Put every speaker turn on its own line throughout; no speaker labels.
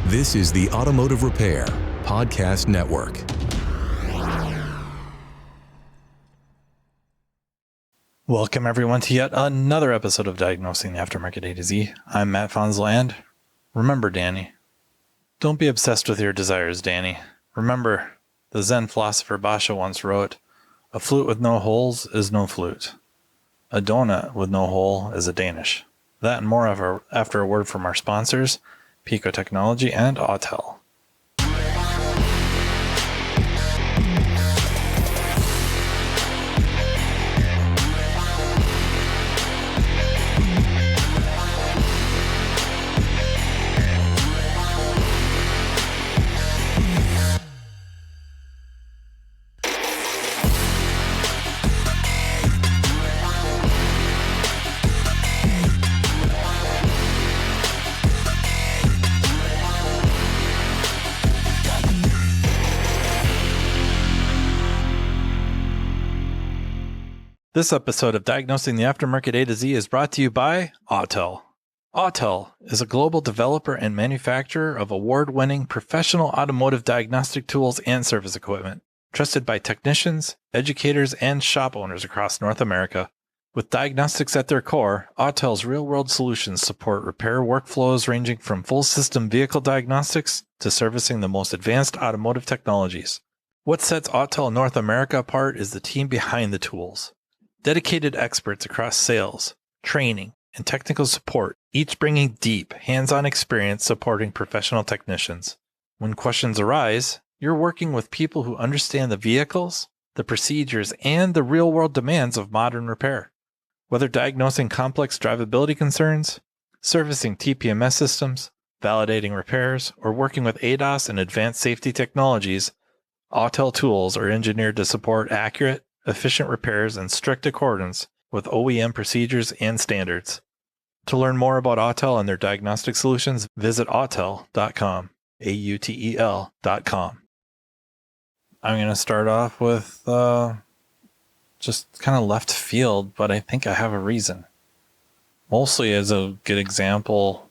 This is the Automotive Repair Podcast Network.
Welcome everyone to yet another episode of Diagnosing the Aftermarket A to Z. I'm Matt Fonsel, and remember, Danny, don't be obsessed with your desires, Danny. Remember, the Zen philosopher Basho once wrote, "A flute with no holes is no flute. A donut with no hole is a Danish." That and more after a word from our sponsors, Pico Technology and Autel. This episode of Diagnosing the Aftermarket A to Z is brought to you by Autel. Autel is a global developer and manufacturer of award-winning professional automotive diagnostic tools and service equipment, trusted by technicians, educators, and shop owners across North America. With diagnostics at their core, Autel's real-world solutions support repair workflows ranging from full-system vehicle diagnostics to servicing the most advanced automotive technologies. What sets Autel North America apart is the team behind the tools. Dedicated experts across sales, training, and technical support, each bringing deep, hands-on experience supporting professional technicians. When questions arise, you're working with people who understand the vehicles, the procedures, and the real-world demands of modern repair. Whether diagnosing complex drivability concerns, servicing TPMS systems, validating repairs, or working with ADAS and advanced safety technologies, Autel tools are engineered to support accurate, efficient repairs in strict accordance with OEM procedures and standards. To learn more about Autel and their diagnostic solutions, visit autel.com, AUTEL.com. I'm going to start off with just kind of left field, but I think I have a reason. Mostly as a good example,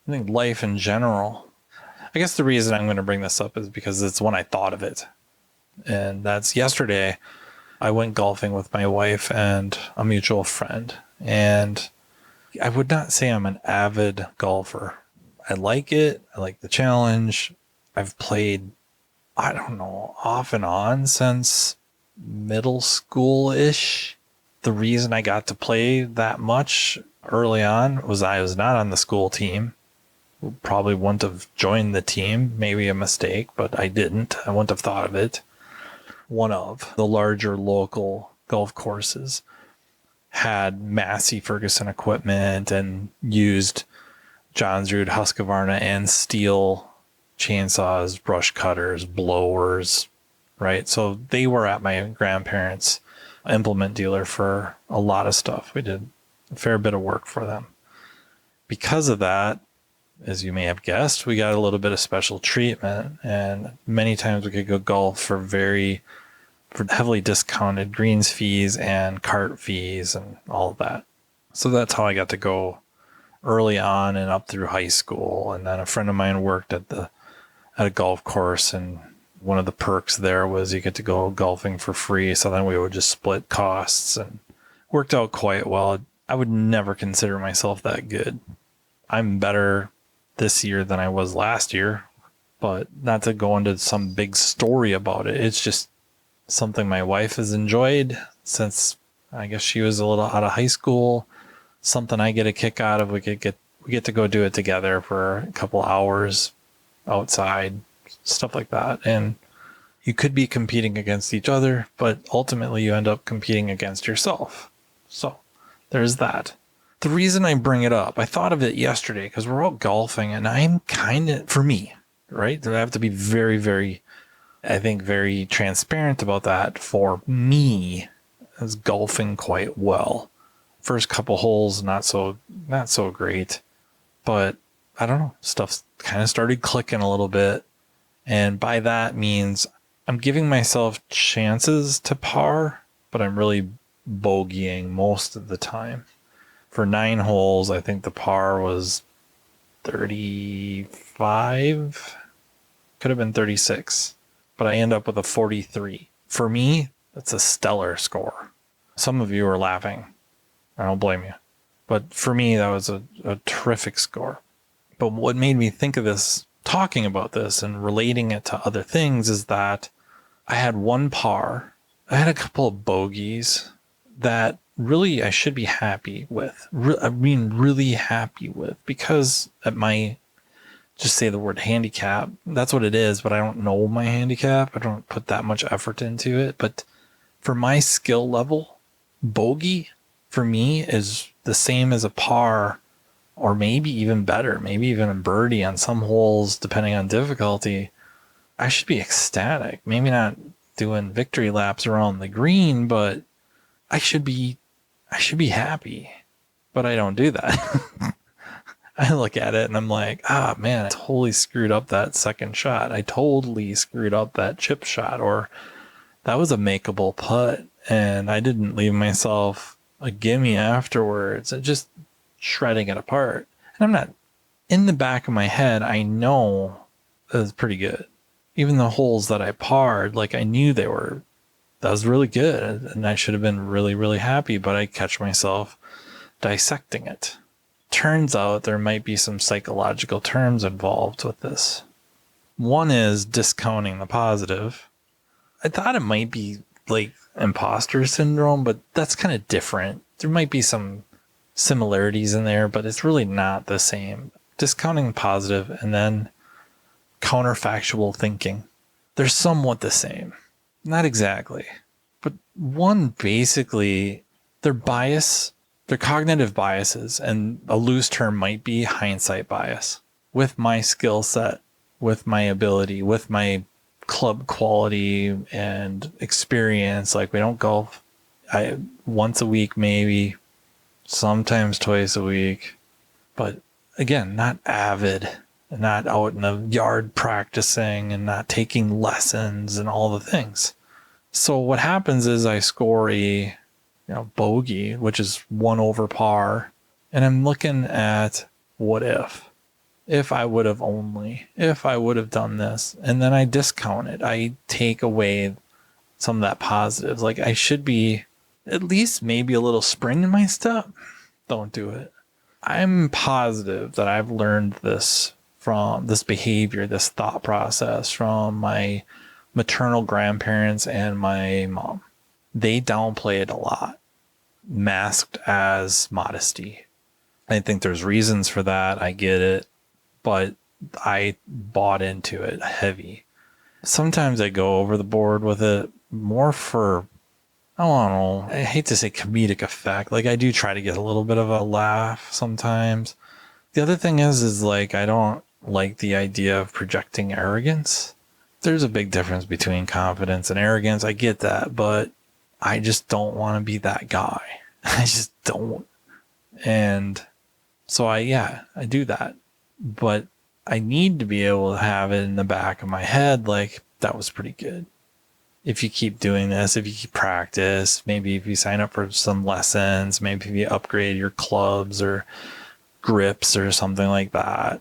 I think life in general. I guess the reason I'm going to bring this up is because it's when I thought of it. And that's yesterday. I went golfing with my wife and a mutual friend. And I would not say I'm an avid golfer. I like it. I like the challenge. I've played, I don't know, off and on since middle school-ish. The reason I got to play that much early on was I was not on the school team. Probably wouldn't have joined the team. Maybe a mistake, but I didn't. I wouldn't have thought of it. One of the larger local golf courses had Massey Ferguson equipment and used Johnsrud, Husqvarna, and Steel chainsaws, brush cutters, blowers, right? So they were at my grandparents' implement dealer for a lot of stuff. We did a fair bit of work for them. Because of that, as you may have guessed, we got a little bit of special treatment, and many times we could go golf for heavily discounted greens fees and cart fees and all of that. So that's how I got to go early on and up through high school. And then a friend of mine worked at a golf course, and one of the perks there was you get to go golfing for free. So then we would just split costs, and worked out quite well. I would never consider myself that good. I'm better this year than I was last year, but not to go into some big story about it. It's just something my wife has enjoyed since I guess she was a little out of high school. Something I get a kick out of. We get to go do it together for a couple hours outside, stuff like that. And you could be competing against each other, but ultimately you end up competing against yourself. So there's that. The reason I bring it up, I thought of it yesterday because we're out golfing, and I'm kind of, for me, right? I have to be very, very, I think, very transparent about that. For me, is golfing quite well. First couple holes, not so great, but I don't know, stuff kind of started clicking a little bit. And by that means I'm giving myself chances to par, but I'm really bogeying most of the time. For 9 holes, I think the par was 35, could have been 36, but I end up with a 43. For me, that's a stellar score. Some of you are laughing. I don't blame you. But for me, that was a terrific score. But what made me think of this, talking about this and relating it to other things, is that I had one par. I had a couple of bogeys that really I should be happy with. Really happy with, because at my, just say the word handicap, that's what it is, but I don't know my handicap. I don't put that much effort into it. But for my skill level, bogey for me is the same as a par, or maybe even better, maybe even a birdie on some holes, depending on difficulty. I should be ecstatic. Maybe not doing victory laps around the green, but I should be happy. But I don't do that. I look at it and I'm like, man, I totally screwed up that second shot. I totally screwed up that chip shot, or that was a makeable putt and I didn't leave myself a gimme afterwards. And just shredding it apart. And I'm not, in the back of my head, I know it was pretty good. Even the holes that I parred, like I knew that was really good. And I should have been really, really happy, but I catch myself dissecting it. Turns out there might be some psychological terms involved with this. One is discounting the positive. I thought it might be like imposter syndrome, but that's kind of different. There might be some similarities in there, but it's really not the same. Discounting the positive and then counterfactual thinking. They're somewhat the same. Not exactly. But one, basically, their cognitive biases, and a loose term might be hindsight bias. With my skill set, with my ability, with my club quality and experience, like we don't golf once a week, maybe, sometimes twice a week. But again, not avid, not out in the yard practicing and not taking lessons and all the things. So what happens is I score a bogey, which is 1 over par. And I'm looking at what if I would have done this, and then I discount it. I take away some of that positives. Like I should be at least maybe a little spring in my step. Don't do it. I'm positive that I've learned this from this behavior, this thought process from my maternal grandparents and my mom. They downplay it a lot, masked as modesty. I think there's reasons for that. I get it, but I bought into it heavy. Sometimes I go over the board with it more for, I don't know, I hate to say comedic effect. Like I do try to get a little bit of a laugh sometimes. The other thing is like, I don't like the idea of projecting arrogance. There's a big difference between confidence and arrogance. I get that, but I just don't want to be that guy. I just don't. And so I do that, but I need to be able to have it in the back of my head. Like that was pretty good. If you keep doing this, if you keep practice, maybe if you sign up for some lessons, maybe if you upgrade your clubs or grips or something like that,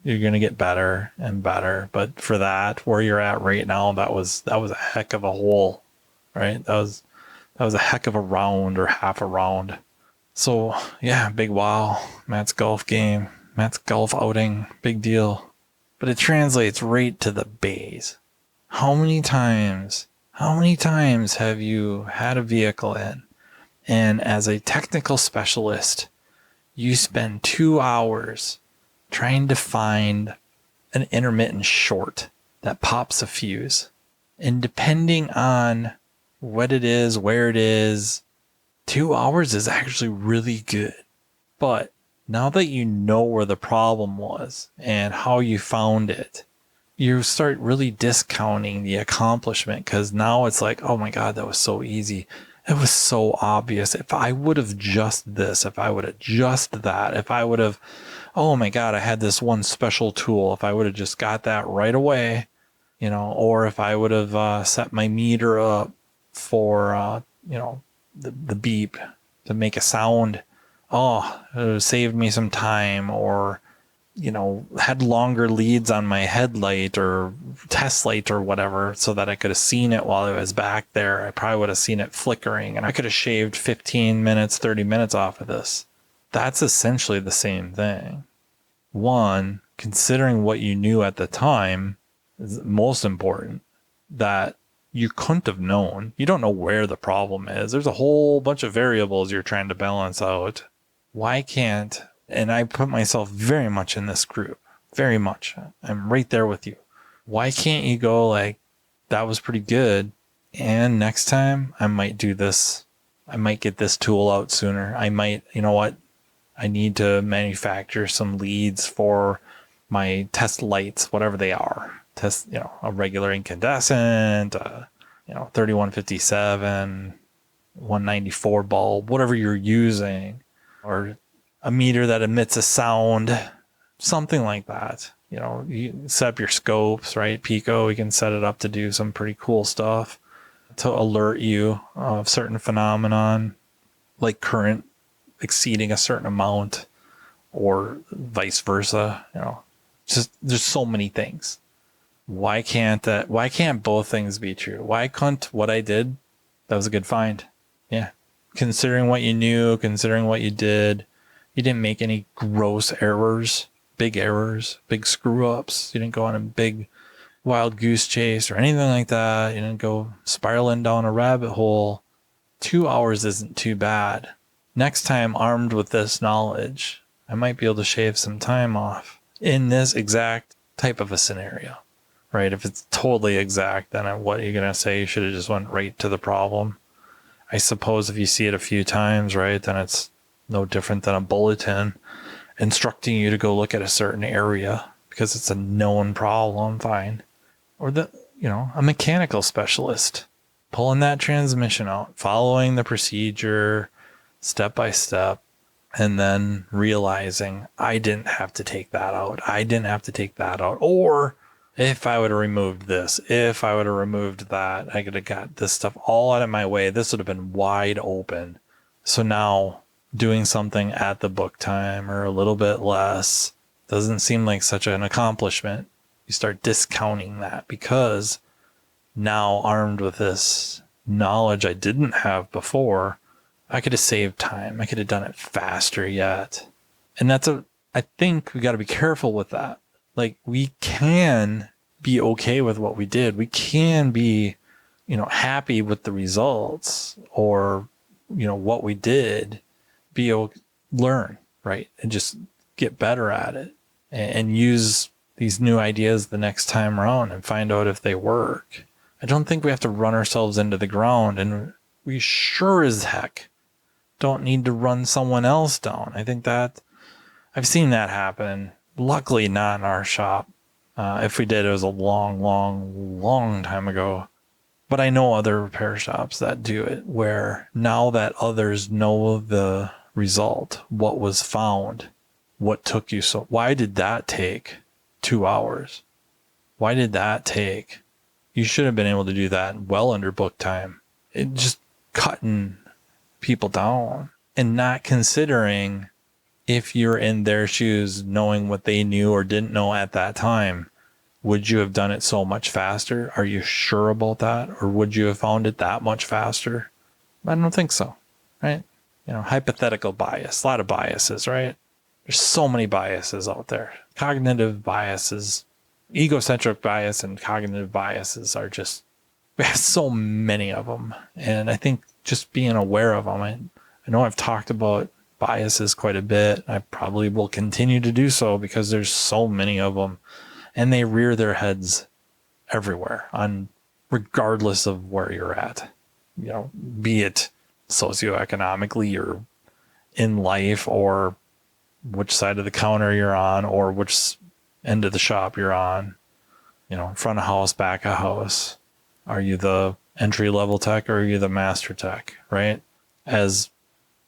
you're going to get better and better. But for that, where you're at right now, that was a heck of a hole, right? That was a heck of a round or half a round. So yeah, big wow. Matt's golf game, Matt's golf outing, big deal. But it translates right to the bays. How many times have you had a vehicle in, and as a technical specialist, you spend 2 hours trying to find an intermittent short that pops a fuse? And depending on what it is, where it is, 2 hours is actually really good. But now that you know where the problem was and how you found it, you start really discounting the accomplishment, because now it's like, oh my God, that was so easy. It was so obvious. If I would have just this, if I would have just that, if I would have, oh my God, I had this one special tool. If I would have just got that right away, or if I would have set my meter up for, the beep to make a sound, oh, it would have saved me some time. Or had longer leads on my headlight or test light or whatever so that I could have seen it while it was back there, I probably would have seen it flickering and I could have shaved 15 minutes, 30 minutes off of this. That's essentially the same thing. One, considering what you knew at the time is most important, that you couldn't have known. You don't know where the problem is. There's a whole bunch of variables you're trying to balance out. Why can't, and I put myself very much in this group, very much. I'm right there with you. Why can't you go like, that was pretty good, and next time I might do this. I might get this tool out sooner. I might, you know what? I need to manufacture some leads for my test lights, whatever they are. Test, a regular incandescent, 3157, 194 bulb, whatever you're using, or a meter that emits a sound, something like that. You set up your scopes, right? Pico, we can set it up to do some pretty cool stuff to alert you of certain phenomenon, like current exceeding a certain amount or vice versa. Just there's so many things. Why can't both things be true? Why couldn't what I did, that was a good find? Yeah. Considering what you knew, considering what you did, you didn't make any gross errors, big screw ups. You didn't go on a big wild goose chase or anything like that. You didn't go spiraling down a rabbit hole. 2 hours isn't too bad. Next time, armed with this knowledge, I might be able to shave some time off in this exact type of a scenario, right? If it's totally exact, then what are you going to say? You should have just went right to the problem. I suppose if you see it a few times, right, then it's no different than a bulletin instructing you to go look at a certain area because it's a known problem, fine. Or a mechanical specialist pulling that transmission out, following the procedure step by step, and then realizing I didn't have to take that out. Or if I would have removed this, if I would have removed that, I could have got this stuff all out of my way. This would have been wide open. So now doing something at the book time or a little bit less doesn't seem like such an accomplishment. You start discounting that because now armed with this knowledge I didn't have before, I could have saved time. I could have done it faster yet. And I think we got to be careful with that. Like, we can be okay with what we did. We can be, happy with the results or, what we did, learn, right? And just get better at it and use these new ideas the next time around and find out if they work. I don't think we have to run ourselves into the ground, and we sure as heck don't need to run someone else down. I think that I've seen that happen. Luckily not in our shop. If we did, it was a long, long, long time ago. But I know other repair shops that do it, where now that others know the result, what was found, what took you so, why did that take 2 hours? Why did that take? You should have been able to do that well under book time. It just cutting people down and not considering if you're in their shoes, knowing what they knew or didn't know at that time. Would you have done it so much faster? Are you sure about that? Or would you have found it that much faster? I don't think so, right? Hypothetical bias, a lot of biases, right? There's so many biases out there. Cognitive biases, egocentric bias and cognitive biases we have so many of them. And I think just being aware of them, I know I've talked about biases quite a bit. I probably will continue to do so because there's so many of them. And they rear their heads everywhere, regardless of where you're at, be it socioeconomically or in life or which side of the counter you're on or which end of the shop you're on, front of house, back of house. Are you the entry level tech or are you the master tech, right? As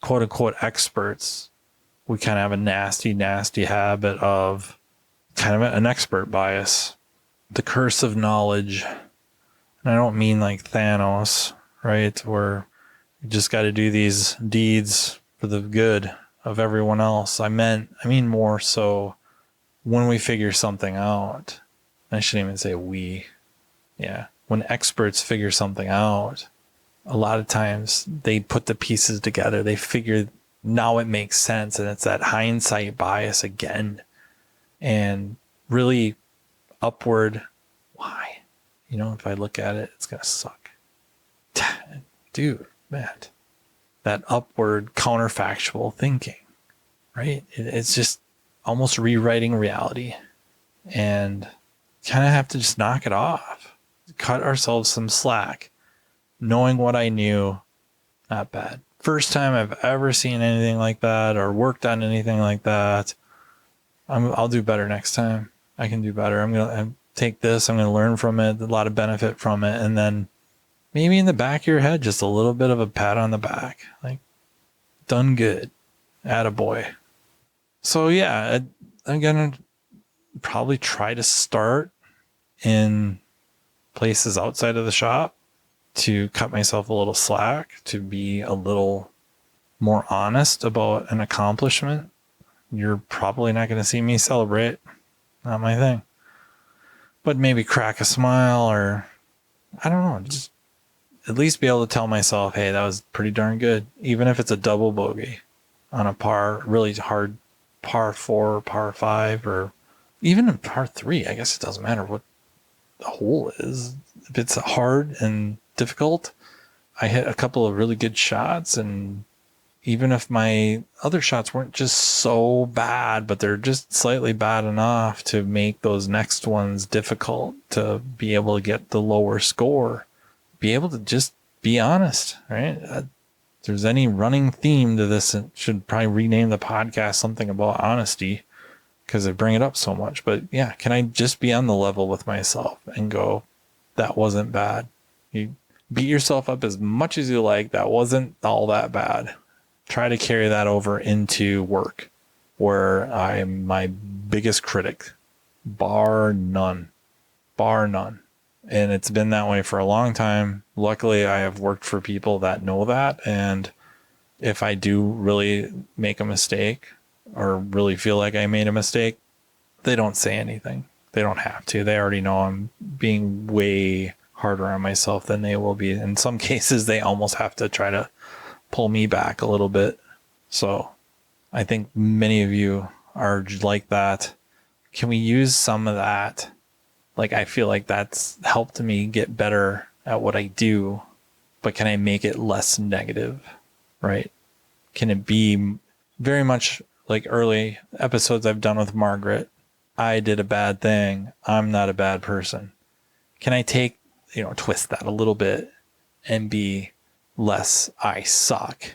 quote unquote experts, we kind of have a nasty habit of kind of an expert bias, the curse of knowledge. And I don't mean like Thanos, right? Where you just got to do these deeds for the good of everyone else. I mean more so when we figure something out, I shouldn't even say we. Yeah. When experts figure something out, a lot of times they put the pieces together. They figure now it makes sense. And it's that hindsight bias again. And really upward. Why? You know, if I look at it, it's going to suck. Dude, Matt, that upward counterfactual thinking, right? It's just almost rewriting reality, and kind of have to just knock it off, cut ourselves some slack. Knowing what I knew, not bad. First time I've ever seen anything like that or worked on anything like that. I'll do better next time. I can do better. I'm going to take this. I'm going to learn from it, a lot of benefit from it. And then maybe in the back of your head, just a little bit of a pat on the back, like done good. Attaboy. So yeah, I'm going to probably try to start in places outside of the shop to cut myself a little slack, to be a little more honest about an accomplishment. You're probably not going to see me celebrate. Not my thing. But maybe crack a smile, or I don't know, just at least be able to tell myself, hey, that was pretty darn good. Even if it's a double bogey on a really hard par 4, par 5, or even in par 3. I guess it doesn't matter what the hole is. If it's hard and difficult, I hit a couple of really good shots, and even if my other shots weren't just so bad, but they're just slightly bad enough to make those next ones difficult, to be able to get the lower score, be able to just be honest, right? If there's any running theme to this, it should probably rename the podcast something about honesty, because I bring it up so much. But yeah, can I just be on the level with myself and go, that wasn't bad? You beat yourself up as much as you like. That wasn't all that bad. Try to carry that over into work, where I'm my biggest critic, bar none. And it's been that way for a long time. Luckily, I have worked for people that know that. And if I do really make a mistake or really feel like I made a mistake, they don't say anything. They don't have to. They already know I'm being way harder on myself than they will be. In some cases, they almost have to try to pull me back a little bit. So I think many of you are like that. Can we use some of that? Like, I feel like that's helped me get better at what I do, but can I make it less negative, right? Can it be very much like early episodes I've done with Margaret? I did a bad thing. I'm not a bad person. Can I take, twist that a little bit and be less, I suck,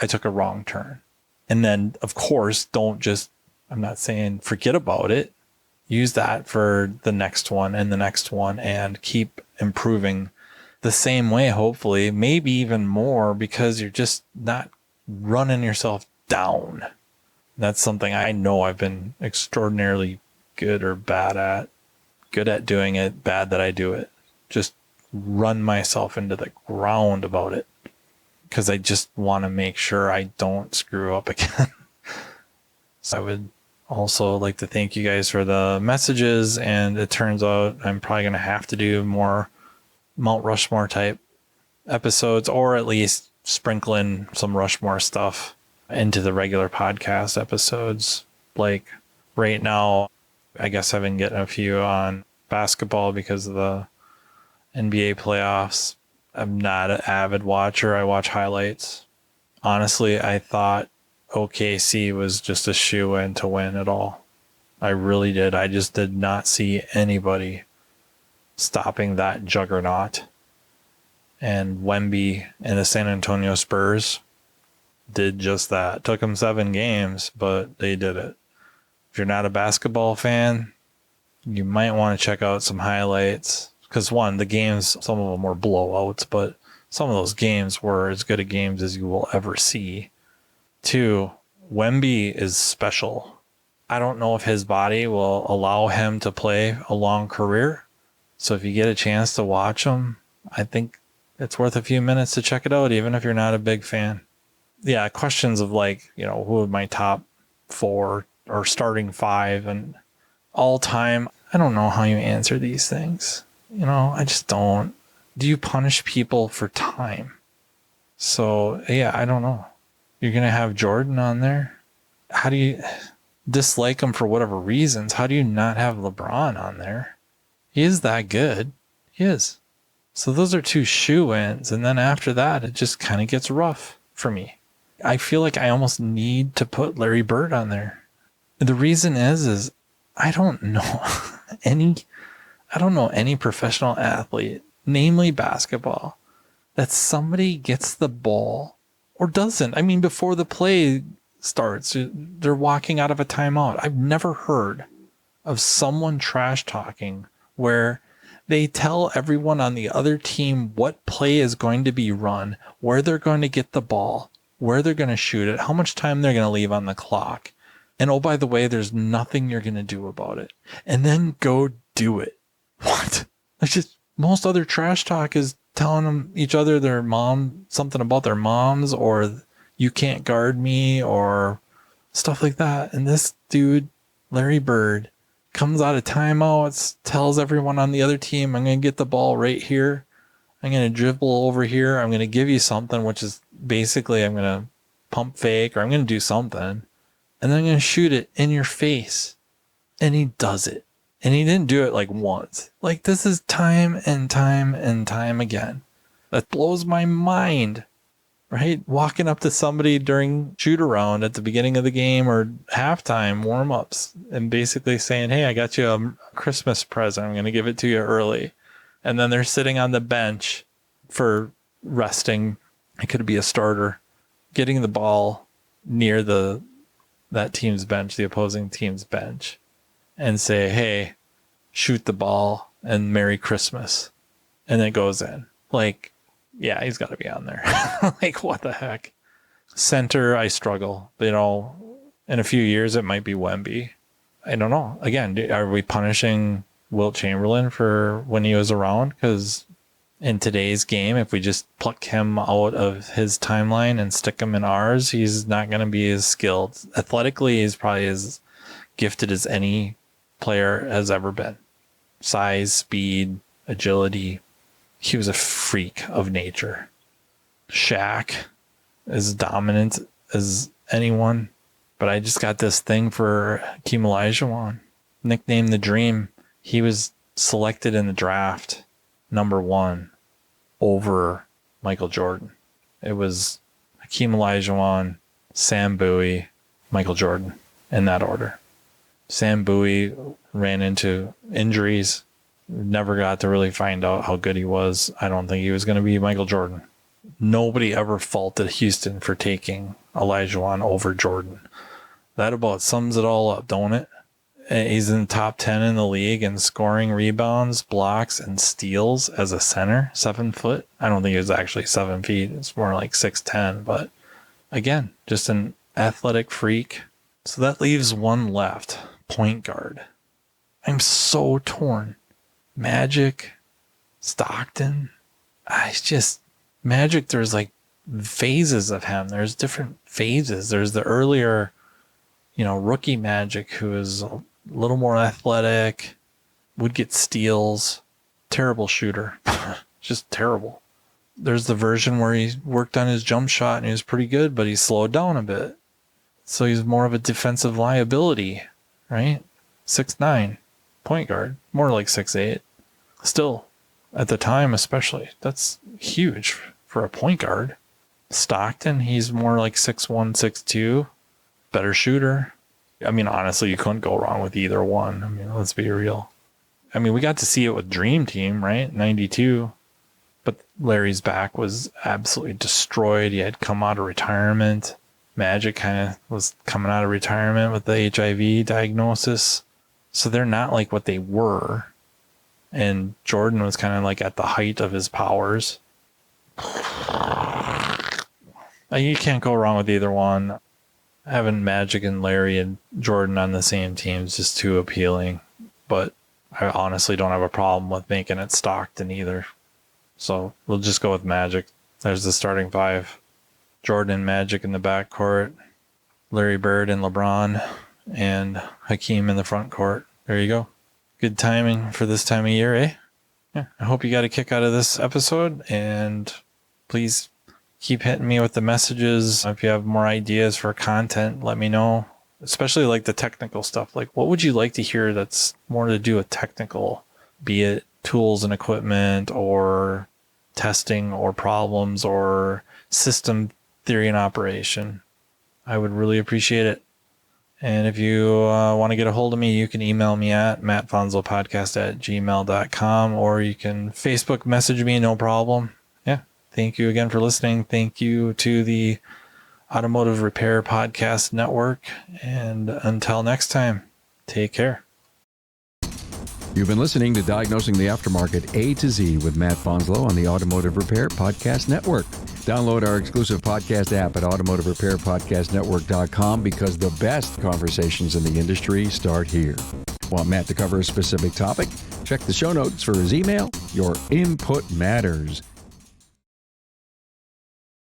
I took a wrong turn? And then, of course, I'm not saying forget about it. Use that for the next one and the next one, and keep improving the same way, hopefully, maybe even more, because you're just not running yourself down. That's something I know I've been extraordinarily good or bad at. Good at doing it, bad that I do it. Just run myself into the ground about it, because I just want to make sure I don't screw up again. So I would also like to thank you guys for the messages, and it turns out I'm probably going to have to do more Mount Rushmore type episodes, or at least sprinkle in some Rushmore stuff into the regular podcast episodes. Like right now, I guess I've been getting a few on basketball because of the NBA playoffs. I'm not an avid watcher. I watch highlights. Honestly, I thought OKC was just a shoe-in to win it all. I really did. I just did not see anybody stopping that juggernaut. And Wemby and the San Antonio Spurs did just that. Took them 7 games, but they did it. If you're not a basketball fan, you might want to check out some highlights. Because one, the games, some of them were blowouts, but some of those games were as good a games as you will ever see. 2, Wemby is special. I don't know if his body will allow him to play a long career. So if you get a chance to watch him, I think it's worth a few minutes to check it out, even if you're not a big fan. Yeah, questions of who are my top 4 or starting 5, and all time. I don't know how you answer these things. I just don't. Do you punish people for time? So, yeah, I don't know. You're going to have Jordan on there. How do you dislike him for whatever reasons? How do you not have LeBron on there? He is that good. He is. So those are two shoe-ins. And then after that, it just kind of gets rough for me. I feel like I almost need to put Larry Bird on there. The reason is I don't know any professional athlete, namely basketball, that somebody gets the ball or doesn't. I mean, before the play starts, they're walking out of a timeout. I've never heard of someone trash talking where they tell everyone on the other team what play is going to be run, where they're going to get the ball, where they're going to shoot it, how much time they're going to leave on the clock. And oh, by the way, there's nothing you're going to do about it. And then go do it. What? It's just, most other trash talk is telling them each other their mom, something about their moms, or you can't guard me, or stuff like that. And this dude, Larry Bird, comes out of timeouts, tells everyone on the other team, I'm going to get the ball right here. I'm going to dribble over here. I'm going to give you something, which is basically I'm going to pump fake, or I'm going to do something. And then I'm going to shoot it in your face. And he does it. And he didn't do it like once. Like, this is time and time and time again. That blows my mind, right? Walking up to somebody during shoot around at the beginning of the game or halftime warm-ups and basically saying, hey, I got you a Christmas present. I'm going to give it to you early. And then they're sitting on the bench for resting. It could be a starter, getting the ball near that team's bench, the opposing team's bench, and say, hey, shoot the ball and Merry Christmas. And it goes in. Like, yeah, he's got to be on there. Like, what the heck? Center, I struggle. In a few years, it might be Wemby. I don't know. Again, are we punishing Wilt Chamberlain for when he was around? Because in today's game, if we just pluck him out of his timeline and stick him in ours, he's not going to be as skilled. Athletically, he's probably as gifted as any player has ever been. Size, speed, agility. He was a freak of nature. Shaq, as dominant as anyone. But I just got this thing for Hakeem Olajuwon, nicknamed the Dream. He was selected in the draft number 1 over Michael Jordan. It was Hakeem Olajuwon, Sam Bowie, Michael Jordan, in that order. Sam Bowie ran into injuries, never got to really find out how good he was. I don't think he was going to be Michael Jordan. Nobody ever faulted Houston for taking Olajuwon over Jordan. That about sums it all up, don't it? He's in the top 10 in the league in scoring, rebounds, blocks, and steals as a center, 7 foot. I don't think he was actually 7 feet. It's more like 6'10", but again, just an athletic freak. So that leaves one left, point guard. I'm so torn. Magic, Stockton. Magic, there's like phases of him. There's different phases. There's the earlier, rookie Magic, who is a little more athletic, would get steals, terrible shooter, just terrible. There's the version where he worked on his jump shot and he was pretty good, but he slowed down a bit. So he's more of a defensive liability, right? 6'9", point guard, more like 6'8". Still, at the time especially, that's huge for a point guard. Stockton, he's more like 6'1", 6'2", better shooter. I mean, honestly, you couldn't go wrong with either one. I mean, let's be real. I mean, we got to see it with Dream Team, right? 92. But Larry's back was absolutely destroyed. He had come out of retirement. Magic kind of was coming out of retirement with the HIV diagnosis. So they're not like what they were. And Jordan was kind of like at the height of his powers. You can't go wrong with either one. Having Magic and Larry and Jordan on the same team is just too appealing. But I honestly don't have a problem with making it Stockton either. So we'll just go with Magic. There's the starting 5. Jordan and Magic in the backcourt. Larry Bird and LeBron. And Hakeem in the front court. There you go. Good timing for this time of year, eh? Yeah. I hope you got a kick out of this episode, and please keep hitting me with the messages. If you have more ideas for content, let me know. Especially like the technical stuff. Like, what would you like to hear that's more to do with technical, be it tools and equipment or testing or problems or system theory and operation? I would really appreciate it. And if you want to get a hold of me, you can email me at mattfonzopodcast@gmail.com, or you can Facebook message me, no problem. Yeah. Thank you again for listening. Thank you to the Automotive Repair Podcast Network. And until next time, take care.
You've been listening to Diagnosing the Aftermarket A to Z with Matt Fonslow on the Automotive Repair Podcast Network. Download our exclusive podcast app at automotiverepairpodcastnetwork.com, because the best conversations in the industry start here. Want Matt to cover a specific topic? Check the show notes for his email. Your input matters.